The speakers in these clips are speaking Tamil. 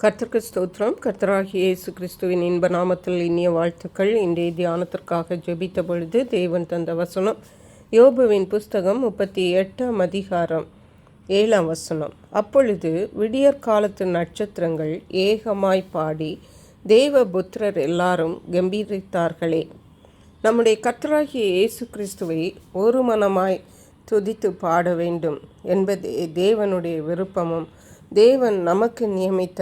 கர்த்தருக்கு ஸ்தோத்திரம். கர்த்தராகிய இயேசு கிறிஸ்துவின் இன்ப நாமத்தில் இனிய வாழ்த்துக்கள். இன்றைய தியானத்திற்காக ஜெபித்த பொழுது தேவன் தந்த வசனம் யோபுவின் புஸ்தகம் 38ஆம் அதிகாரம் 7ஆம் வசனம். அப்பொழுது விடியற்காலத்து நட்சத்திரங்கள் ஏகமாய் பாடி தேவபுத்திரர் எல்லாரும் கம்பீரித்தார்களே. நம்முடைய கர்த்தராகிய இயேசு கிறிஸ்துவை ஒரு மனமாய் துதித்து பாட வேண்டும் என்பதே தேவனுடைய விருப்பமும் தேவன் நமக்கு நியமித்த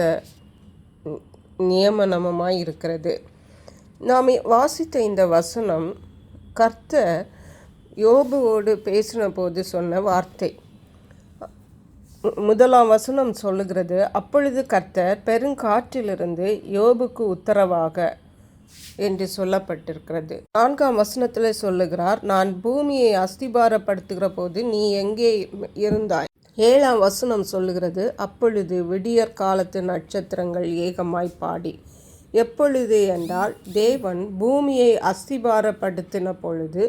நியமனமாய் இருக்கிறது. நாம் வாசித்த இந்த வசனம் கர்த்தர் யோபுவோடு பேசின போது சொன்ன வார்த்தை. முதலாம் வசனம் சொல்லுகிறது, அப்பொழுது கர்த்தர் பெருங்காற்றிலிருந்து யோபுக்கு உத்தரவாக என்று சொல்லப்பட்டிருக்கிறது. 4ஆம் வசனத்தில் சொல்லுகிறார், நான் பூமியை அஸ்திபாரப்படுத்துகிற போது நீ எங்கே இருந்தாய். 7ஆம் வசனம் சொல்லுகிறது, அப்பொழுது விடியற் காலத்து நட்சத்திரங்கள் ஏகமாய் பாடி. எப்பொழுது என்றால் தேவன் பூமியை அஸ்திபாரப்படுத்தின பொழுது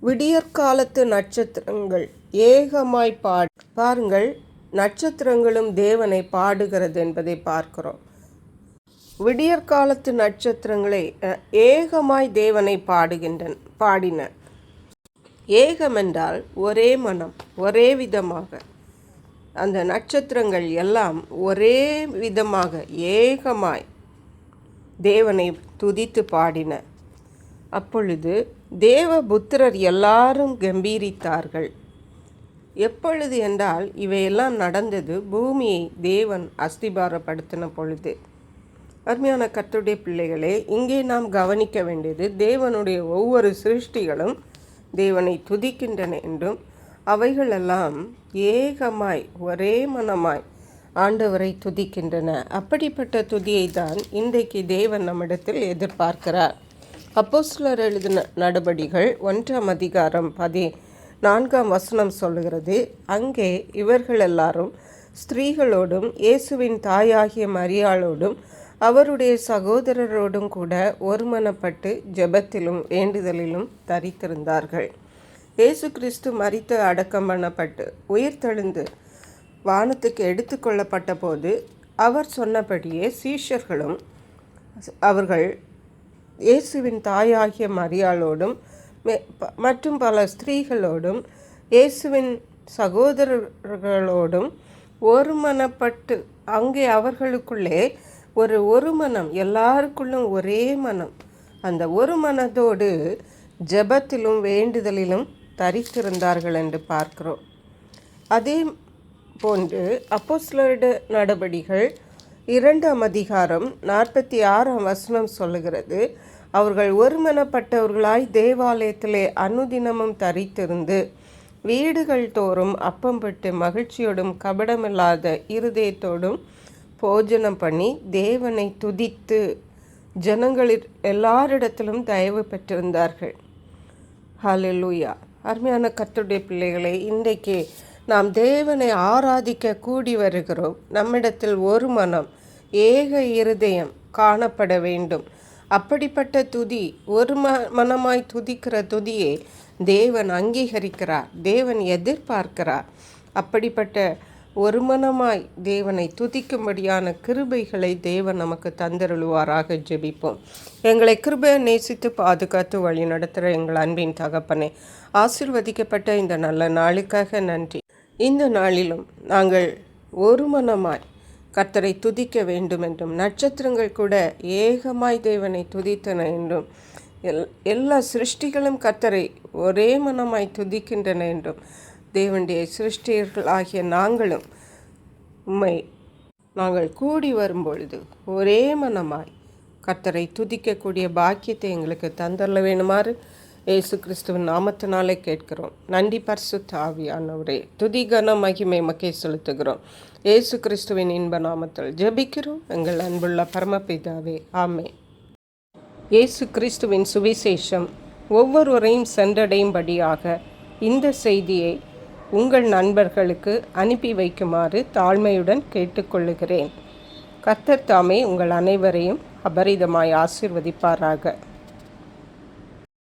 விடியற்காலத்து நட்சத்திரங்கள் ஏகமாய் பாடி. பாருங்கள், நட்சத்திரங்களும் தேவனை பாடுகிறது என்பதை பார்க்கிறோம். விடியற்காலத்து நட்சத்திரங்களை ஏகமாய் தேவனை பாடின. ஏகம் என்றால் ஒரே மனம், ஒரே விதமாக. அந்த நட்சத்திரங்கள் எல்லாம் ஒரே விதமாக ஏகமாய் தேவனை துதித்து பாடின. அப்பொழுது தேவபுத்திரர் எல்லாரும் கம்பீரித்தார்கள். எப்பொழுது என்றால் இவையெல்லாம் நடந்தது பூமியை தேவன் அஸ்திபாரப்படுத்தின பொழுது. அருமையான கர்த்தருடைய பிள்ளைகளே, இங்கே நாம் கவனிக்க வேண்டியது, தேவனுடைய ஒவ்வொரு சிருஷ்டிகளும் தேவனை துதிக்கின்றன என்றும் அவைகளெல்லாம் ஏகமாய் ஒரே மனமாய் ஆண்டவரை துதிக்கின்றன. அப்படிப்பட்ட துதியை தான் இன்றைக்கு தேவன் நம்மிடத்தில் எதிர்பார்க்கிறார். அப்போஸ்தலர் எழுதின நடபடிகள் 1ஆம் அதிகாரம் 14ஆம் வசனம் சொல்லுகிறது, அங்கே இவர்கள் எல்லாரும் ஸ்திரீகளோடும் இயேசுவின் தாயாகிய மரியாளோடும் அவருடைய சகோதரரோடும் கூட ஒருமனப்பட்டு ஜெபத்திலும் வேண்டுதலிலும் தரித்திருந்தார்கள். இயேசு கிறிஸ்து மரித்து அடக்கம் பண்ணப்பட்டு உயிர்த்தெழுந்து வானத்துக்கு எடுத்துக்கொள்ளப்பட்ட போது அவர் சொன்னபடியே சீஷர்களும் அவர்கள் இயேசுவின் தாயாகிய மரியாளோடும் மற்றும் பல ஸ்திரீகளோடும் இயேசுவின் சகோதரர்களோடும் ஒருமனப்பட்டு அங்கே அவர்களுக்குள்ளே ஒரு மனம், எல்லாருக்குள்ளும் ஒரே மனம். அந்த ஒரு மனதோடு ஜெபத்திலும் வேண்டுதலிலும் தரித்திருந்தார்கள் என்று பார்க்கிறோம். அதே போன்று அப்போஸ்தலர் நடபடிகள் 2ஆம் அதிகாரம் 46ஆம் வசனம் சொல்லுகிறது, அவர்கள் ஒருமனப்பட்டவர்களாய் தேவாலயத்திலே அனுதினமும் தரித்திருந்து வீடுகள் தோறும் அப்பம் பெற்று மகிழ்ச்சியோடும் கபடமில்லாத இருதயத்தோடும் போஜனம் பண்ணி தேவனை துதித்து ஜனங்களில் எல்லாரிடத்திலும் தயவு பெற்றிருந்தார்கள். ஹல்லேலூயா. அருமையான கர்த்தருடைய பிள்ளைகளை, இன்றைக்கு நாம் தேவனை ஆராதிக்க கூடி வருகிறோம். நம்மிடத்தில் ஒரு மனம், ஏக இருதயம் காணப்பட வேண்டும். அப்படிப்பட்ட துதி, ஒரு மனமாய் துதிக்கிற துதியை தேவன் அங்கீகரிக்கிறார், தேவன் எதிர்பார்க்கிறார். அப்படிப்பட்ட ஒரு மனமாய் தேவனை துதிக்கும்படியான கிருபைகளை தேவன் நமக்கு தந்தருளுவாராக. ஜெபிப்போம். எங்களை கிருபையை நேசித்து பாதுகாத்து வழி நடத்துகிற எங்கள் அன்பின் தகப்பனே, ஆசீர்வதிக்கப்பட்ட இந்த நல்ல நாளுக்காக நன்றி. இந்த நாளிலும் நாங்கள் ஒரு மனமாய் கர்த்தரை துதிக்க வேண்டும் என்றும் நட்சத்திரங்கள் கூட ஏகமாய் தேவனை துதித்தன என்றும் எல்லா சிருஷ்டிகளும் கர்த்தரை ஒரே மனமாய் துதிக்கின்றன என்றும் தேவனுடைய சிருஷ்டியர்கள் ஆகிய நாங்கள் கூடி வரும்பொழுது ஒரே மனமாய் கர்த்தரை துதிக்கக்கூடிய பாக்கியத்தை எங்களுக்கு தந்தரல வேணுமாறு இயேசு கிறிஸ்துவின் நாமத்தினாலே கேட்கிறோம். நன்றி பரிசுத்த ஆவியானவரே. துதி கன மகிமை மக்கை செலுத்துகிறோம். இயேசு கிறிஸ்துவின் இன்ப நாமத்தில் ஜெபிக்கிறோம் எங்கள் அன்புள்ள பரமபிதாவே, ஆமென். இயேசு கிறிஸ்துவின் சுவிசேஷம் ஒவ்வொருவரையும் சென்றடையும்படியாக இந்த செய்தியை உங்கள் நண்பர்களுக்கு அனுப்பி வைக்குமாறு தாழ்மையுடன் கேட்டுக்கொள்ளுகிறேன். கர்த்தர் தாமே உங்கள் அனைவரையும் அபரிதமாய் ஆசீர்வதிப்பாராக.